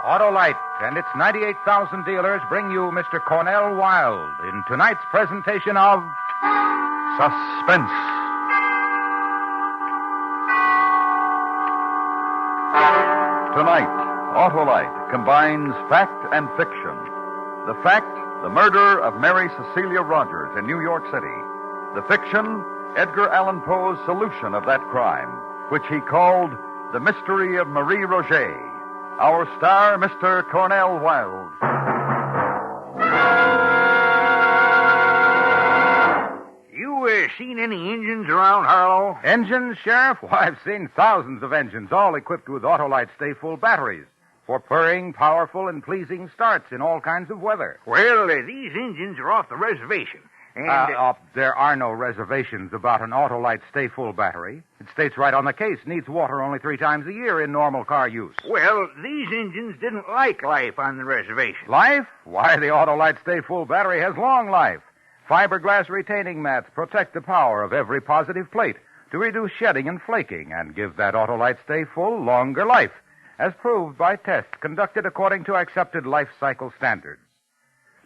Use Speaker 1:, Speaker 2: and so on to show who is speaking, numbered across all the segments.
Speaker 1: Autolite and its 98,000 dealers bring you Mr. Cornell Wilde in tonight's presentation of Suspense.
Speaker 2: Tonight, Autolite combines fact and fiction. The fact, the murder of Mary Cecilia Rogers in New York City. The fiction, Edgar Allan Poe's solution of that crime, which he called The Mystery of Marie Roget. Our star, Mr. Cornell Wilde.
Speaker 3: You seen any engines around, Harlow?
Speaker 1: Engines, Sheriff? Why, I've seen thousands of engines, all equipped with Autolite stay-full batteries for purring, powerful, and pleasing starts in all kinds of weather.
Speaker 3: Well, these engines are off the reservation. And
Speaker 1: there are no reservations about an Autolite stay-full battery. It states right on the case, needs water only 3 times a year in normal car use.
Speaker 3: Well, these engines didn't like life on the reservation.
Speaker 1: Life? Why, the Autolite stay-full battery has long life. Fiberglass retaining mats protect the power of every positive plate to reduce shedding and flaking and give that Autolite stay-full longer life, as proved by tests conducted according to accepted life cycle standards.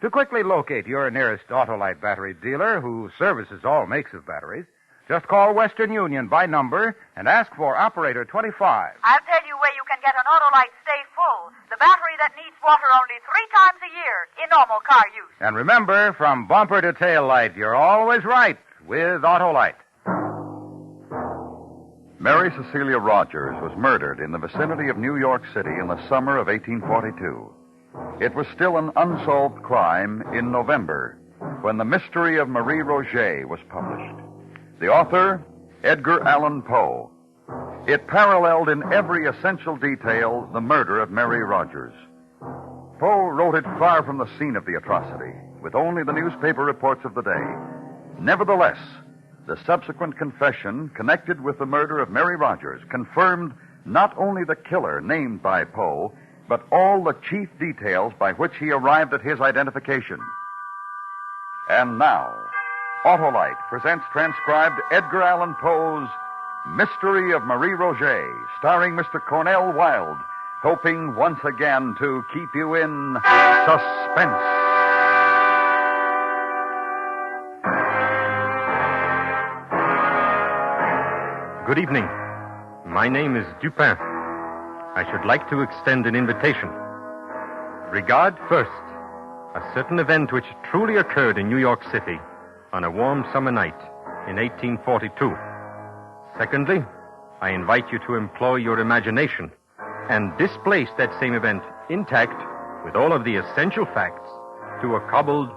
Speaker 1: To quickly locate your nearest Autolite battery dealer who services all makes of batteries, just call Western Union by number and ask for Operator 25.
Speaker 4: I'll tell you where you can get an Autolite Stay Full, the battery that needs water only 3 times a year in normal car use.
Speaker 1: And remember, from bumper to tail light, you're always right with Autolite.
Speaker 2: Mary Cecilia Rogers was murdered in the vicinity of New York City in the summer of 1842. It was still an unsolved crime in November when The Mystery of Marie Roget was published. The author, Edgar Allan Poe. It paralleled in every essential detail the murder of Mary Rogers. Poe wrote it far from the scene of the atrocity, with only the newspaper reports of the day. Nevertheless, the subsequent confession connected with the murder of Mary Rogers confirmed not only the killer named by Poe, but all the chief details by which he arrived at his identification. And now, Autolite presents transcribed Edgar Allan Poe's Mystery of Marie Roget, starring Mr. Cornell Wilde, hoping once again to keep you in suspense.
Speaker 5: Good evening. My name is Dupin. I should like to extend an invitation. Regard first, a certain event which truly occurred in New York City on a warm summer night in 1842. Secondly, I invite you to employ your imagination and displace that same event intact with all of the essential facts to a cobbled,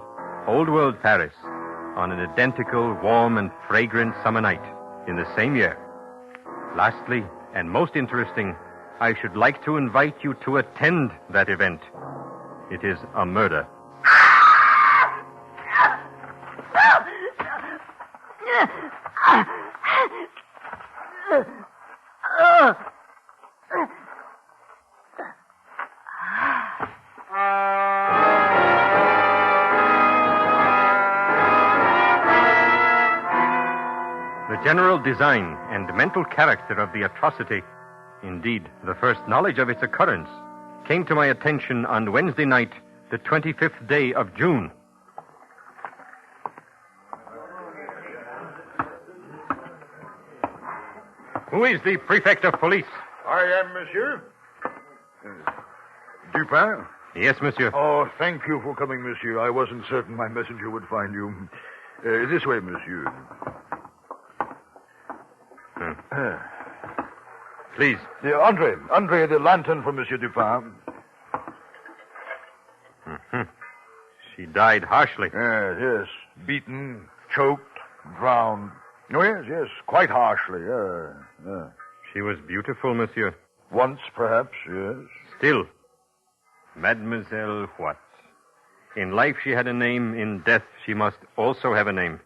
Speaker 5: old-world Paris on an identical, warm and fragrant summer night in the same year. Lastly, and most interesting, I should like to invite you to attend that event. It is a murder. The general design and mental character of the atrocity, indeed, the first knowledge of its occurrence, came to my attention on Wednesday night, the 25th day of June. Who is the prefect of police?
Speaker 6: I am, monsieur. Dupin?
Speaker 5: Yes, monsieur.
Speaker 6: Oh, thank you for coming, monsieur. I wasn't certain my messenger would find you. This way, monsieur.
Speaker 5: Please.
Speaker 6: Andre, the lantern for Monsieur Dupin.
Speaker 5: Mm-hmm. She died harshly.
Speaker 6: Yes. Beaten, choked, drowned. Oh, yes, quite harshly.
Speaker 5: She was beautiful, monsieur.
Speaker 6: Once, perhaps, yes.
Speaker 5: Still, Mademoiselle what? In life she had a name, in death she must also have a name.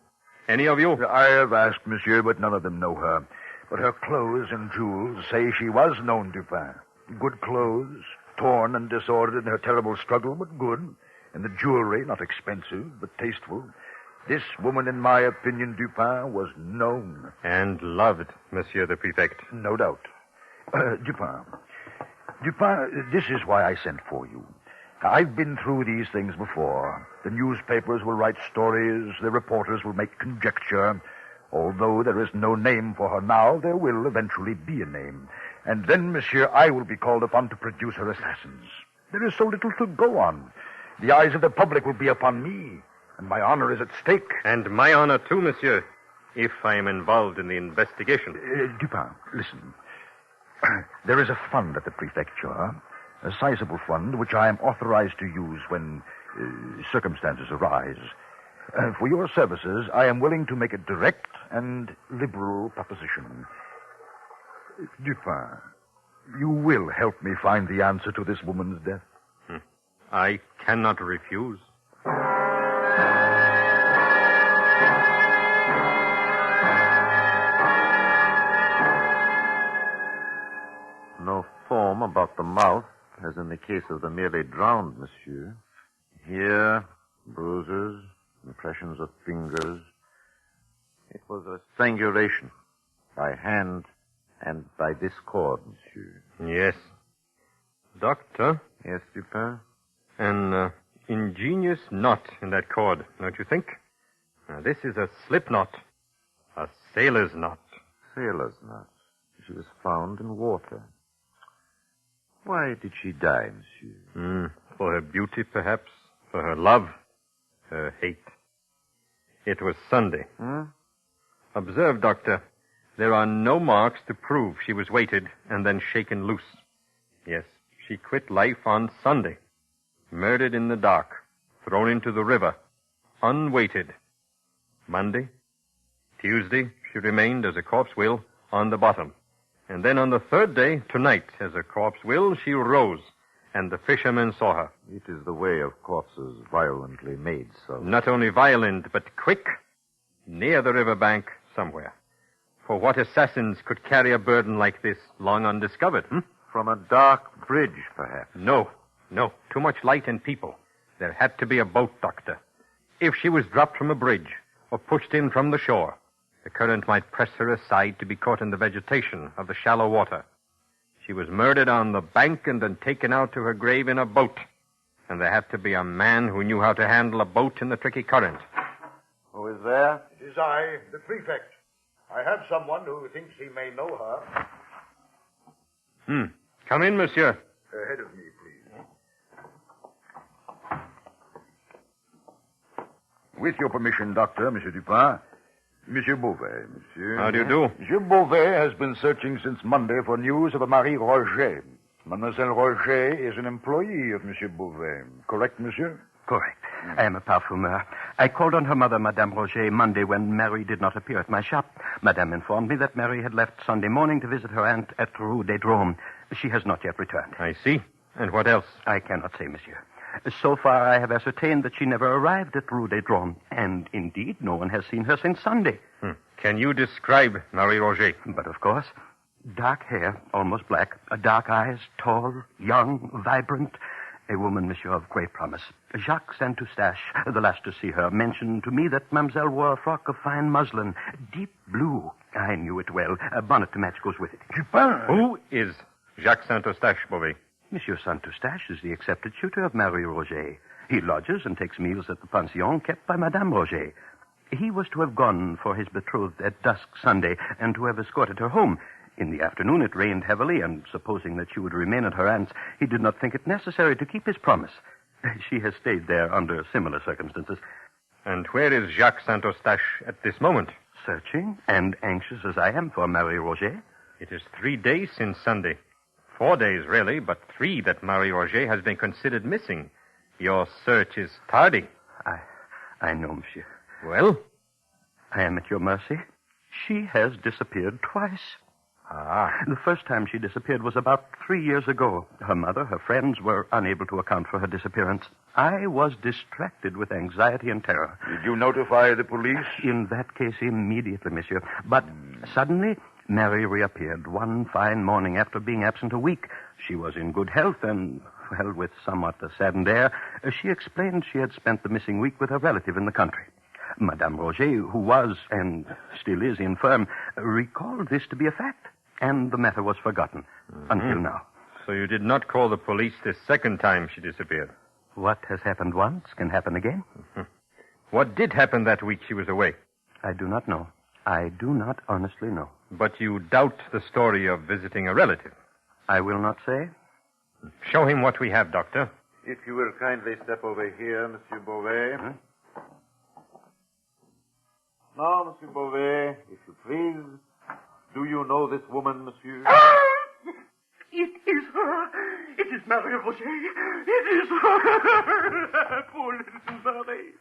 Speaker 5: Any of you?
Speaker 6: I have asked, monsieur, but none of them know her. But her clothes and jewels say she was known Dupin. Good clothes, torn and disordered in her terrible struggle, but good. And the jewelry, not expensive, but tasteful. This woman, in my opinion, Dupin, was known.
Speaker 5: And loved, Monsieur the Prefect.
Speaker 6: No doubt. Dupin, Dupin, this is why I sent for you. I've been through these things before. The newspapers will write stories. The reporters will make conjecture. Although there is no name for her now, there will eventually be a name. And then, monsieur, I will be called upon to produce her assassins. There is so little to go on. The eyes of the public will be upon me, and my honor is at stake.
Speaker 5: And my honor, too, monsieur, if I am involved in the investigation.
Speaker 6: Dupin, listen. There is a fund at the prefecture, a sizable fund which I am authorized to use when circumstances arise. For your services, I am willing to make a direct and liberal proposition. Dupin, you will help me find the answer to this woman's death?
Speaker 5: I cannot refuse.
Speaker 7: No foam about the mouth, as in the case of the merely drowned, monsieur. Here, bruises, impressions of fingers. It was a strangulation by hand and by this cord, monsieur.
Speaker 5: Yes. Doctor?
Speaker 7: Yes, Dupin?
Speaker 5: An ingenious knot in that cord, don't you think? Now, this is a slip knot. A sailor's knot.
Speaker 7: Sailor's knot. She was found in water. Why did she die, monsieur?
Speaker 5: For her beauty, perhaps. For her love. Her hate. It was Sunday. Observe, Doctor. There are no marks to prove she was weighted and then shaken loose. Yes, she quit life on Sunday. Murdered in the dark. Thrown into the river. Unweighted. Monday. Tuesday, she remained, as a corpse will, on the bottom. And then on the third day, tonight, as a corpse will, she rose, and the fishermen saw her.
Speaker 7: It is the way of corpses violently made so.
Speaker 5: Not only violent, but quick. Near the riverbank, somewhere. For what assassins could carry a burden like this, long undiscovered,
Speaker 7: From a dark bridge, perhaps.
Speaker 5: No. Too much light and people. There had to be a boat, Doctor. If she was dropped from a bridge, or pushed in from the shore, the current might press her aside to be caught in the vegetation of the shallow water. She was murdered on the bank and then taken out to her grave in a boat. And there had to be a man who knew how to handle a boat in the tricky current.
Speaker 7: Who is there?
Speaker 6: It is I, the prefect. I have someone who thinks he may know her.
Speaker 5: Come in, monsieur.
Speaker 6: Ahead of me, please. With your permission, Doctor, Monsieur Dupin. Monsieur Beauvais, monsieur.
Speaker 5: How do you do?
Speaker 6: Monsieur Beauvais has been searching since Monday for news of a Marie Roget. Mademoiselle Roget is an employee of Monsieur Beauvais. Correct, monsieur?
Speaker 8: Correct. I am a parfumeur. I called on her mother, Madame Roget, Monday when Mary did not appear at my shop. Madame informed me that Mary had left Sunday morning to visit her aunt at Rue des Drômes. She has not yet returned.
Speaker 5: I see. And what else?
Speaker 8: I cannot say, monsieur. So far, I have ascertained that she never arrived at Rue des Drômes. And, indeed, no one has seen her since Sunday.
Speaker 5: Can you describe Marie Roget?
Speaker 8: But, of course, dark hair, almost black, dark eyes, tall, young, vibrant. A woman, monsieur, of great promise. Jacques Saint-Eustache, the last to see her, mentioned to me that mademoiselle wore a frock of fine muslin, deep blue. I knew it well. A bonnet to match goes with it.
Speaker 6: Dupin!
Speaker 5: Who is Jacques Saint-Eustache, Beauvais?
Speaker 8: Monsieur Saint-Eustache is the accepted tutor of Marie Roget. He lodges and takes meals at the pension kept by Madame Roget. He was to have gone for his betrothed at dusk Sunday and to have escorted her home. In the afternoon it rained heavily, and supposing that she would remain at her aunt's, he did not think it necessary to keep his promise. She has stayed there under similar circumstances.
Speaker 5: And where is Jacques Saint-Eustache at this moment?
Speaker 8: Searching, and anxious as I am for Marie Roget.
Speaker 5: It is 3 days since Sunday. 4 days, really, but 3 that Marie Roget has been considered missing. Your search is tardy.
Speaker 8: I know, monsieur.
Speaker 5: Well?
Speaker 8: I am at your mercy. She has disappeared twice. The first time she disappeared was about 3 years ago. Her mother, her friends were unable to account for her disappearance. I was distracted with anxiety and terror.
Speaker 6: Did you notify the police?
Speaker 8: In that case, immediately, monsieur. But suddenly, Mary reappeared one fine morning after being absent a week. She was in good health and, well, with somewhat a saddened air, she explained she had spent the missing week with a relative in the country. Madame Roget, who was, and still is, infirm, recalled this to be a fact, and the matter was forgotten until now.
Speaker 5: So you did not call the police this second time she disappeared?
Speaker 8: What has happened once can happen again.
Speaker 5: What did happen that week she was away?
Speaker 8: I do not know. I do not honestly know.
Speaker 5: But you doubt the story of visiting a relative?
Speaker 8: I will not say.
Speaker 5: Show him what we have, Doctor.
Speaker 7: If you will kindly step over here, Monsieur Beauvais.
Speaker 8: Huh?
Speaker 7: Now, Monsieur Beauvais, if you please, do you know this woman, Monsieur?
Speaker 3: It is her. It is Marie Roget. It is her. Poor little Marie.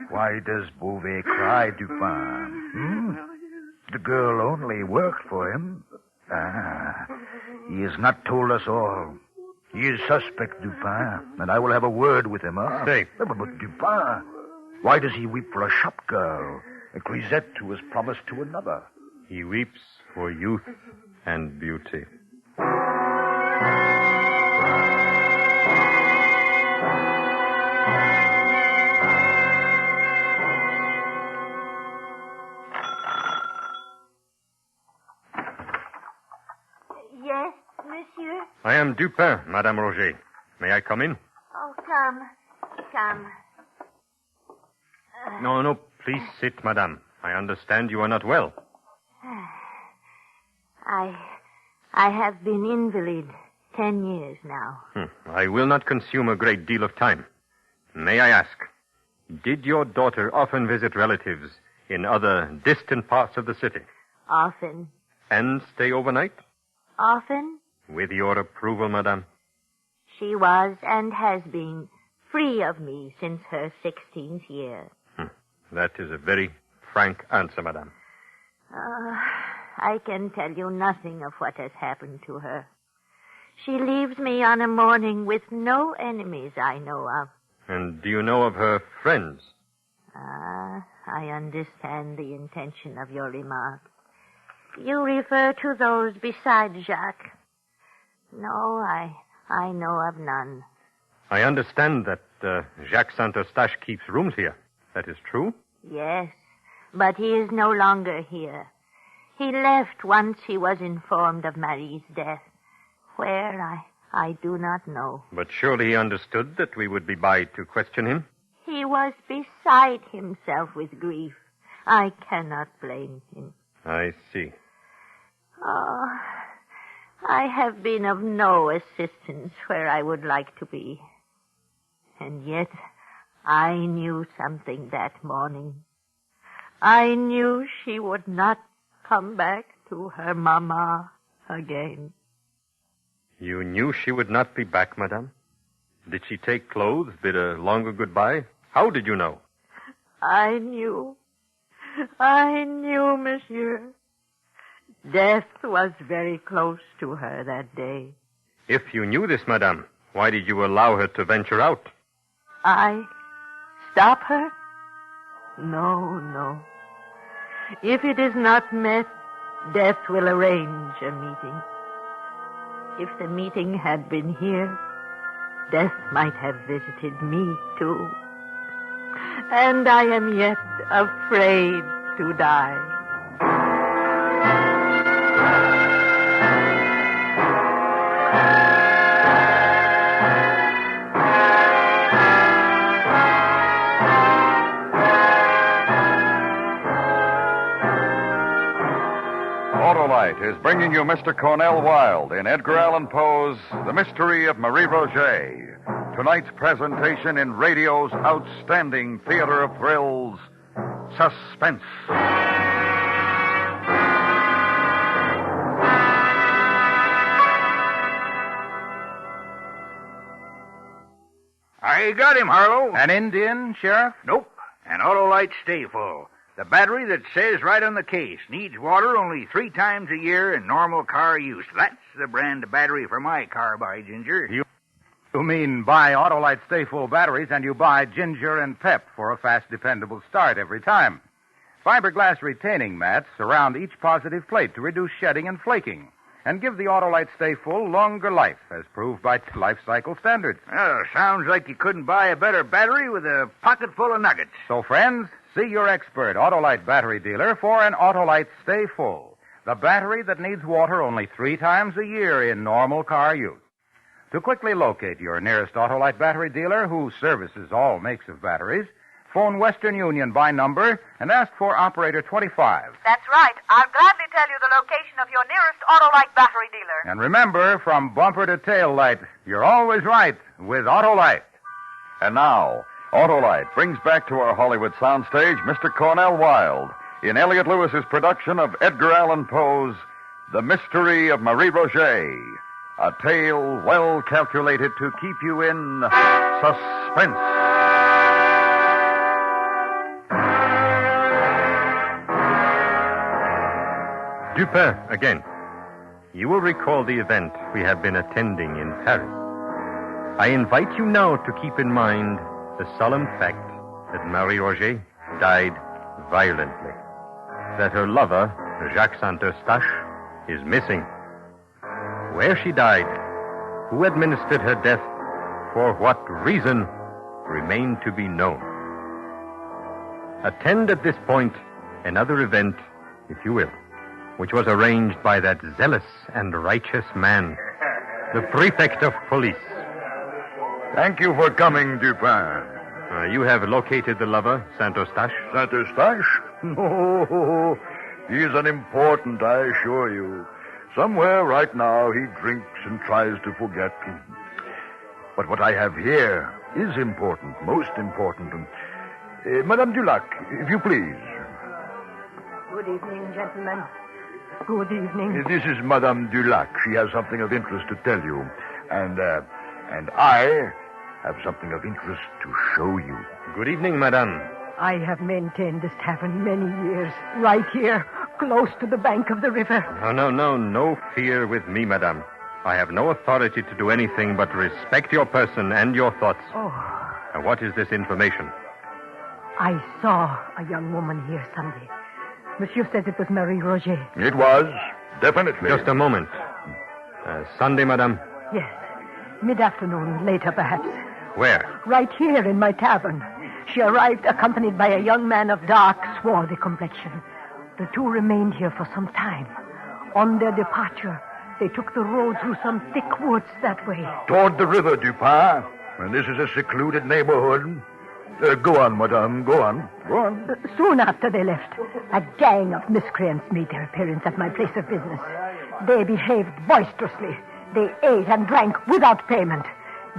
Speaker 6: Why does Beauvais cry, Dupin? The girl only worked for him. He has not told us all. He is suspect, Dupin, and I will have a word with him, huh?
Speaker 5: Say.
Speaker 6: But Dupin, why does he weep for a shop girl, a grisette who was promised to another?
Speaker 5: He weeps for youth and beauty.
Speaker 9: Yes, monsieur?
Speaker 5: I am Dupin, Madame Roget. May I come in?
Speaker 9: Oh, come. Come.
Speaker 5: No, please sit, Madame. I understand you are not well.
Speaker 9: I have been invalid 10 years now.
Speaker 5: I will not consume a great deal of time. May I ask, did your daughter often visit relatives in other distant parts of the city?
Speaker 9: Often.
Speaker 5: And stay overnight?
Speaker 9: Often.
Speaker 5: With your approval, Madame?
Speaker 9: She was and has been free of me since her 16th year.
Speaker 5: That is a very frank answer, Madame.
Speaker 9: I can tell you nothing of what has happened to her. She leaves me on a morning with no enemies I know of.
Speaker 5: And do you know of her friends?
Speaker 9: I understand the intention of your remark. You refer to those besides Jacques. No, I know of none.
Speaker 5: I understand that Jacques Saint-Eustache keeps rooms here. That is true?
Speaker 9: Yes, but he is no longer here. He left once he was informed of Marie's death. Where, I do not know.
Speaker 5: But surely he understood that we would be by to question him?
Speaker 9: He was beside himself with grief. I cannot blame him.
Speaker 5: I see.
Speaker 9: Oh, I have been of no assistance where I would like to be. And yet, I knew something that morning. I knew she would not come back to her mama again.
Speaker 5: You knew she would not be back, Madame? Did she take clothes, bid a longer goodbye? How did you know?
Speaker 9: I knew, monsieur. Death was very close to her that day.
Speaker 5: If you knew this, Madame, why did you allow her to venture out?
Speaker 9: I stop her? No. If it is not met, death will arrange a meeting. If the meeting had been here, death might have visited me, too. And I am yet afraid to die.
Speaker 2: Autolite is bringing you Mr. Cornell Wilde in Edgar Allan Poe's The Mystery of Marie Roget. Tonight's presentation in radio's outstanding theater of thrills, Suspense.
Speaker 3: I got him, Harlow.
Speaker 1: An Indian, Sheriff?
Speaker 3: Nope. An Autolite stay full. The battery that says right on the case needs water only 3 times a year in normal car use. That's the brand of battery for my car, by Ginger.
Speaker 1: You mean buy Autolite Stay Full batteries and you buy Ginger and Pep for a fast, dependable start every time. Fiberglass retaining mats surround each positive plate to reduce shedding and flaking and give the Autolite Stay Full longer life, as proved by life cycle standards.
Speaker 3: Well, sounds like you couldn't buy a better battery with a pocket full of nuggets.
Speaker 1: So, friends, see your expert Autolite battery dealer for an Autolite Stay Full, the battery that needs water only 3 times a year in normal car use. To quickly locate your nearest Autolite battery dealer who services all makes of batteries, phone Western Union by number and ask for operator 25.
Speaker 4: That's right. I'll gladly tell you the location of your nearest Autolite battery dealer.
Speaker 1: And remember, from bumper to tail light, you're always right with Autolite.
Speaker 2: And now, Autolite brings back to our Hollywood soundstage Mr. Cornell Wilde in Elliot Lewis's production of Edgar Allan Poe's The Mystery of Marie Roget, a tale well calculated to keep you in suspense.
Speaker 5: Dupin, again. You will recall the event we have been attending in Paris. I invite you now to keep in mind the solemn fact that Marie Roget died violently, that her lover, Jacques Saint-Eustache, is missing. Where she died, who administered her death, for what reason, remain to be known. Attend at this point another event, if you will, which was arranged by that zealous and righteous man, the prefect of police.
Speaker 6: Thank you for coming, Dupin.
Speaker 5: You have located the lover, Saint-Eustache?
Speaker 6: Saint-Eustache? No, he's unimportant, I assure you. Somewhere right now he drinks and tries to forget. But what I have here is important, most important. Madame Dulac, if you please.
Speaker 10: Good evening, gentlemen. Good evening.
Speaker 6: This is Madame Dulac. She has something of interest to tell you. And I have something of interest to show you.
Speaker 5: Good evening, madame.
Speaker 10: I have maintained this tavern many years, right here, close to the bank of the river.
Speaker 5: No fear with me, madame. I have no authority to do anything but respect your person and your thoughts.
Speaker 10: Oh.
Speaker 5: Now, what is this information?
Speaker 10: I saw a young woman here Sunday. Monsieur says it was Marie Roget.
Speaker 6: It was, definitely.
Speaker 5: Just a moment. Sunday, madame?
Speaker 10: Yes. Mid-afternoon, later perhaps.
Speaker 5: Where?
Speaker 10: Right here in my tavern. She arrived accompanied by a young man of dark, swarthy complexion. The two remained here for some time. On their departure, they took the road through some thick woods that way.
Speaker 6: Toward the river, Dupin. And this is a secluded neighborhood. Go on, madame, go on. Go on.
Speaker 10: Soon after they left, a gang of miscreants made their appearance at my place of business. They behaved boisterously. They ate and drank without payment,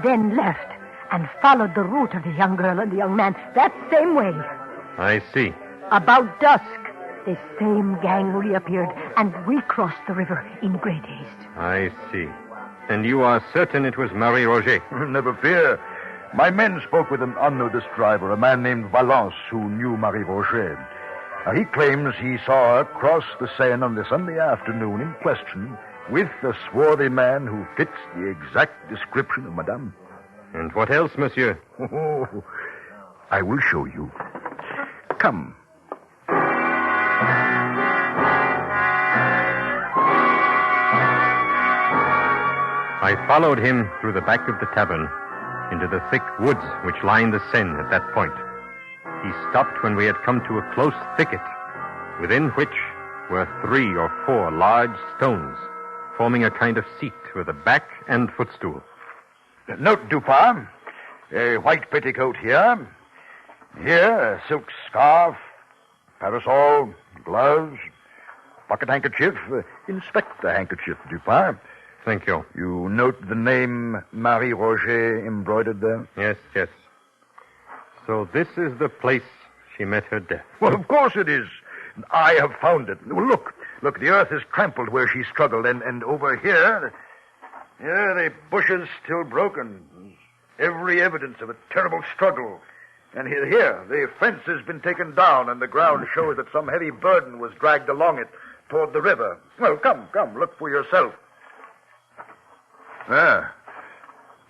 Speaker 10: then left and followed the route of the young girl and the young man that same way.
Speaker 5: I see.
Speaker 10: About dusk, the same gang reappeared, and we crossed the river in great haste.
Speaker 5: I see. And you are certain it was Marie Roget?
Speaker 6: Never fear. My men spoke with an unnoticed driver, a man named Valence, who knew Marie Roget. He claims he saw her cross the Seine on the Sunday afternoon in question with the swarthy man who fits the exact description of Madame.
Speaker 5: And what else, monsieur?
Speaker 6: Oh, I will show you. Come.
Speaker 5: I followed him through the back of the tavern into the thick woods which lined the Seine at that point. He stopped when we had come to a close thicket, within which were 3 or 4 large stones, forming a kind of seat with a back and footstool.
Speaker 6: Note, Dupin, a white petticoat here. Here, a silk scarf, parasol, gloves, pocket handkerchief. Inspect the handkerchief, Dupin.
Speaker 5: Thank you.
Speaker 6: You note the name Marie Roget embroidered there?
Speaker 5: Yes. So this is the place she met her death.
Speaker 6: Well, of course it is. I have found it. Well, look, the earth is trampled where she struggled, and over here, the bushes still broken. Every evidence of a terrible struggle. And here, the fence has been taken down, and the ground shows that some heavy burden was dragged along it toward the river. Well, come, look for yourself.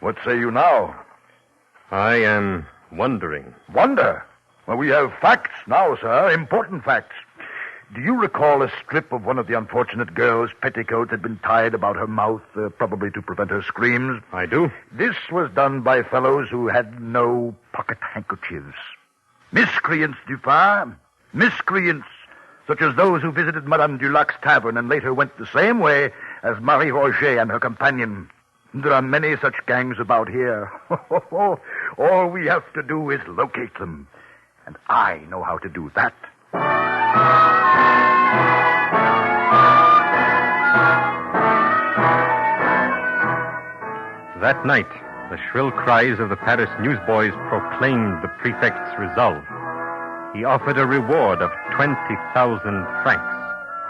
Speaker 6: What say you now?
Speaker 5: I am wondering.
Speaker 6: Wonder? Well, we have facts now, sir, important facts. Do you recall a strip of one of the unfortunate girl's petticoats had been tied about her mouth, probably to prevent her screams?
Speaker 5: I do.
Speaker 6: This was done by fellows who had no pocket handkerchiefs. Miscreants, Dupin. Miscreants. such as those who visited Madame Dulac's tavern and later went the same way as Marie Roget and her companion. There are many such gangs about here. All we have to do is locate them. And I know how to do that.
Speaker 5: That night, the shrill cries of the Paris newsboys proclaimed the prefect's resolve. He offered a reward of 20,000 francs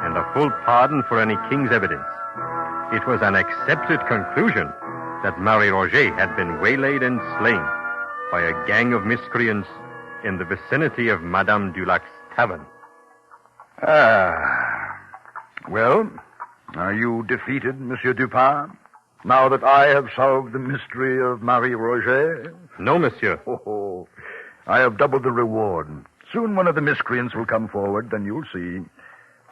Speaker 5: and a full pardon for any king's evidence. It was an accepted conclusion that Marie Roget had been waylaid and slain by a gang of miscreants in the vicinity of Madame Dulac's tavern.
Speaker 6: Well, are you defeated, Monsieur Dupin? Now that I have solved the mystery of Marie Roget?
Speaker 5: No, monsieur.
Speaker 6: Oh, I have doubled the reward. Soon one of the miscreants will come forward, then you'll see.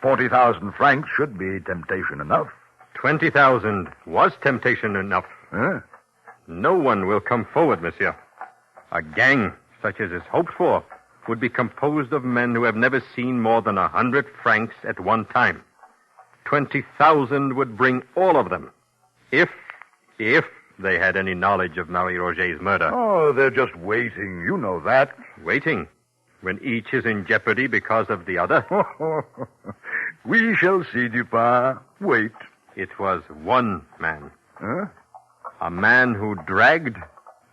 Speaker 6: 40,000 francs should be temptation enough.
Speaker 5: 20,000 was temptation enough.
Speaker 6: Huh?
Speaker 5: No one will come forward, monsieur. A gang, such as is hoped for, would be composed of men who have never seen more than 100 francs at one time. 20,000 would bring all of them. If they had any knowledge of Marie Roget's murder.
Speaker 6: Oh, they're just waiting. You know that.
Speaker 5: Waiting? When each is in jeopardy because of the other?
Speaker 6: We shall see, Dupin. Wait.
Speaker 5: It was one man.
Speaker 6: Huh?
Speaker 5: A man who dragged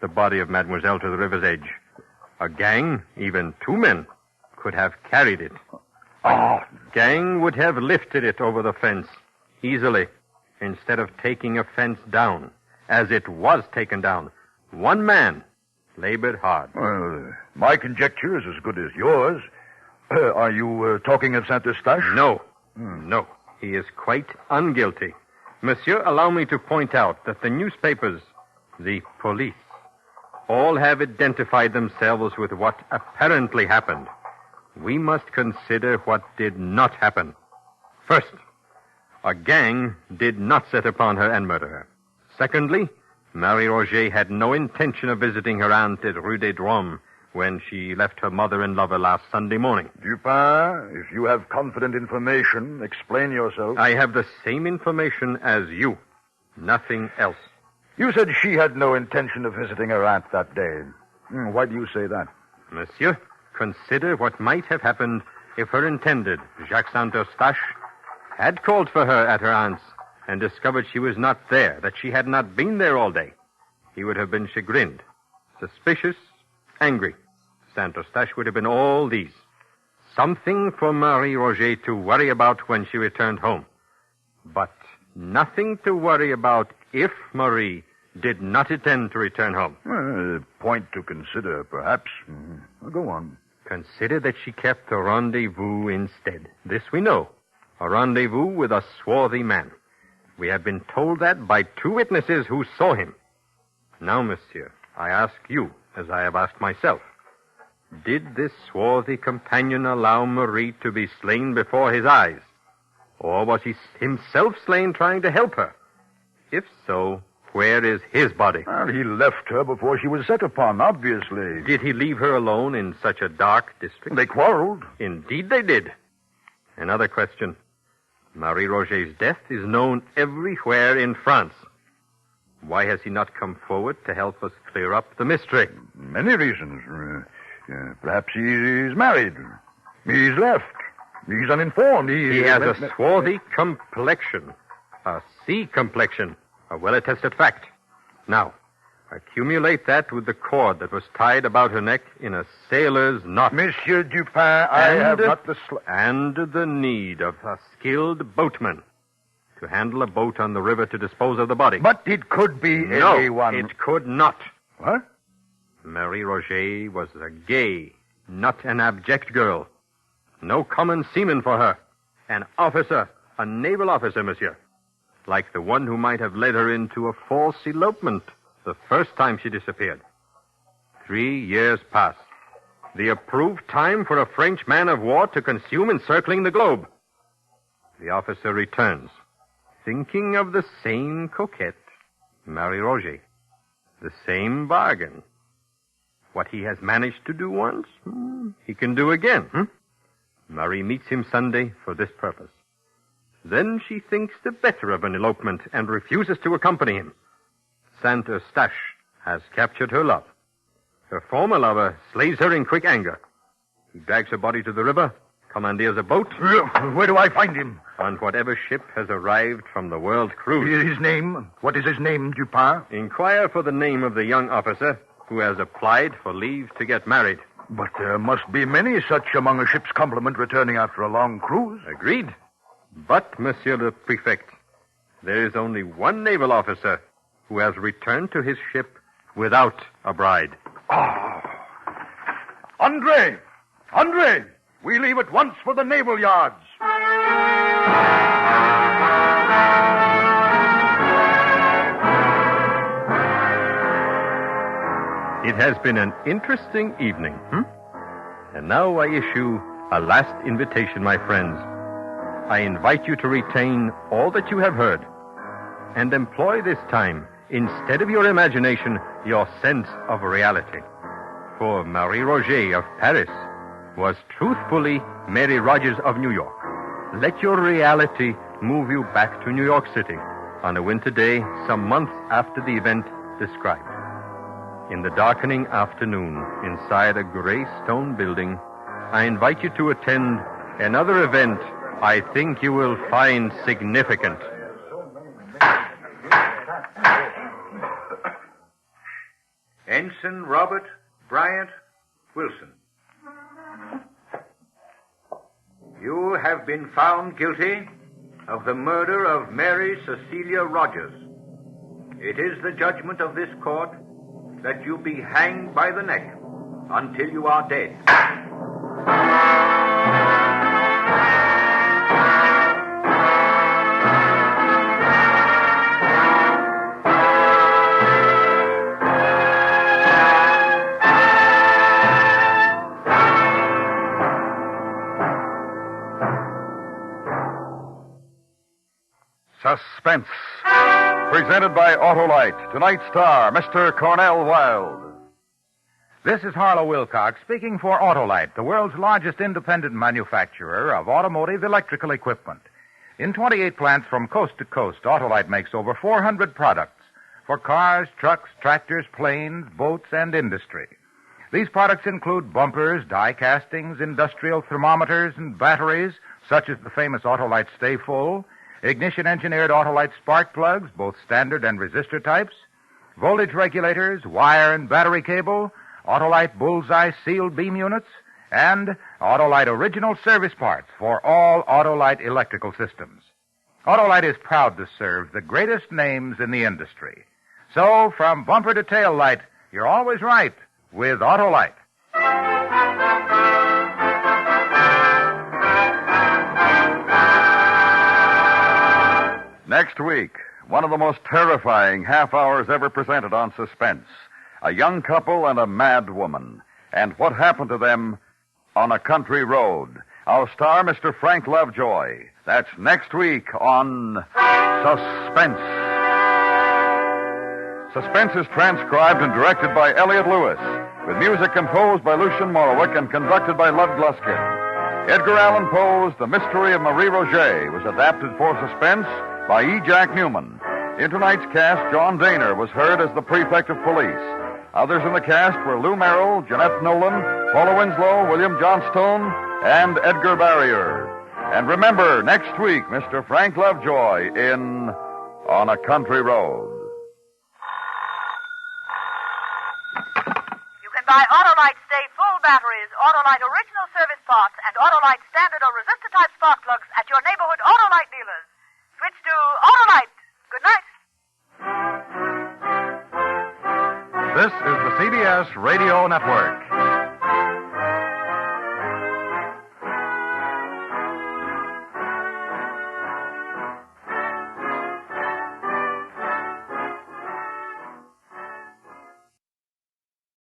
Speaker 5: the body of Mademoiselle to the river's edge. A gang, even two men, could have carried it. A gang would have lifted it over the fence easily, instead of taking a fence down, as it was taken down. One man labored hard.
Speaker 6: Well, my conjecture is as good as yours. Are you talking of Saint-Eustache?
Speaker 5: No. No. He is quite unguilty. Monsieur, allow me to point out that the newspapers, the police, all have identified themselves with what apparently happened. We must consider what did not happen. First, a gang did not set upon her and murder her. Secondly, Marie Roget had no intention of visiting her aunt at Rue des Drômes when she left her mother and lover last Sunday morning.
Speaker 6: Dupin, if you have confident information, explain yourself.
Speaker 5: I have the same information as you. Nothing else.
Speaker 6: You said she had no intention of visiting her aunt that day. Why do you say that?
Speaker 5: Monsieur, consider what might have happened if her intended, Jacques Saint-Eustache, had called for her at her aunt's and discovered she was not there, that she had not been there all day. He would have been chagrined, suspicious, angry. Saint-Eustache would have been all these. Something for Marie Roget to worry about when she returned home. But nothing to worry about if Marie did not intend to return home.
Speaker 6: A point to consider, perhaps. Go on.
Speaker 5: Consider that she kept a rendezvous instead. This we know. A rendezvous with a swarthy man. We have been told that by two witnesses who saw him. Now, monsieur, I ask you, as I have asked myself, did this swarthy companion allow Marie to be slain before his eyes? Or was he himself slain trying to help her? If so, where is his body?
Speaker 6: Well, he left her before she was set upon, obviously.
Speaker 5: Did he leave her alone in such a dark district?
Speaker 6: They quarreled.
Speaker 5: Indeed they did. Another question. Marie Roget's death is known everywhere in France. Why has he not come forward to help us clear up the mystery?
Speaker 6: Many reasons. Perhaps he's married. He's left. He's uninformed.
Speaker 5: He has a swarthy complexion. A sea complexion. A well-attested fact. Now, accumulate that with the cord that was tied about her neck in a sailor's knot.
Speaker 6: Monsieur Dupin, I have not the...
Speaker 5: And the need of a skilled boatman to handle a boat on the river to dispose of the body.
Speaker 6: But it could be anyone.
Speaker 5: No, it could not.
Speaker 6: What?
Speaker 5: Marie Roget was a gay, not an abject girl. No common seaman for her. An officer, a naval officer, monsieur. Like the one who might have led her into a false elopement the first time she disappeared. 3 years passed. The approved time for a French man of war to consume encircling the globe. The officer returns, thinking of the same coquette, Marie Roget. The same bargain. What he has managed to do once, he can do again. Marie meets him Sunday for this purpose. Then she thinks the better of an elopement and refuses to accompany him. Saint Eustache has captured her love. Her former lover slays her in quick anger. He drags her body to the river, commandeers a boat.
Speaker 6: Where do I find him?
Speaker 5: On whatever ship has arrived from the world cruise.
Speaker 6: His name? What is his name, Dupin?
Speaker 5: Inquire for the name of the young officer who has applied for leave to get married.
Speaker 6: But there must be many such among a ship's complement returning after a long cruise.
Speaker 5: Agreed. But, Monsieur le Prefect, there is only one naval officer who has returned to his ship without a bride.
Speaker 6: Oh. Andre! Andre! We leave at once for the naval yards.
Speaker 5: It has been an interesting evening, And now I issue a last invitation, my friends. I invite you to retain all that you have heard and employ this time, instead of your imagination, your sense of reality. For Marie Roget of Paris was truthfully Mary Rogers of New York. Let your reality move you back to New York City on a winter day some months after the event described. In the darkening afternoon, inside a gray stone building, I invite you to attend another event I think you will find significant.
Speaker 3: Ensign Robert Bryant Wilson. You have been found guilty of the murder of Mary Cecilia Rogers. It is the judgment of this court that you be hanged by the neck until you are dead.
Speaker 2: Suspense. Presented by Autolite. Tonight's star, Mr. Cornell Wilde.
Speaker 1: This is Harlow Wilcox speaking for Autolite, the world's largest independent manufacturer of automotive electrical equipment. In 28 plants from coast to coast, Autolite makes over 400 products for cars, trucks, tractors, planes, boats, and industry. These products include bumpers, die castings, industrial thermometers, and batteries, such as the famous Autolite Stay Full, ignition-engineered Autolite spark plugs, both standard and resistor types, voltage regulators, wire and battery cable, Autolite Bullseye sealed beam units, and Autolite original service parts for all Autolite electrical systems. Autolite is proud to serve the greatest names in the industry. So, from bumper to tail light, you're always right with Autolite.
Speaker 2: Next week, one of the most terrifying half hours ever presented on Suspense. A young couple and a mad woman. And what happened to them on a country road. Our star, Mr. Frank Lovejoy. That's next week on Suspense. Suspense is transcribed and directed by Elliott Lewis, with music composed by Lucien Morawick and conducted by Lud Gluskin. Edgar Allan Poe's The Mystery of Marie Roget was adapted for Suspense by E. Jack Newman. In tonight's cast, John Daner was heard as the prefect of police. Others in the cast were Lou Merrill, Jeanette Nolan, Paula Winslow, William Johnstone, and Edgar Barrier. And remember, next week, Mr. Frank Lovejoy in On a Country Road.
Speaker 4: You can buy Autolite Stay Full batteries, Autolite original service parts, and Autolite standard or resistor type spark plugs at your neighborhood Autolite dealers. Switch to Autolite. Good night.
Speaker 2: This is the CBS Radio Network.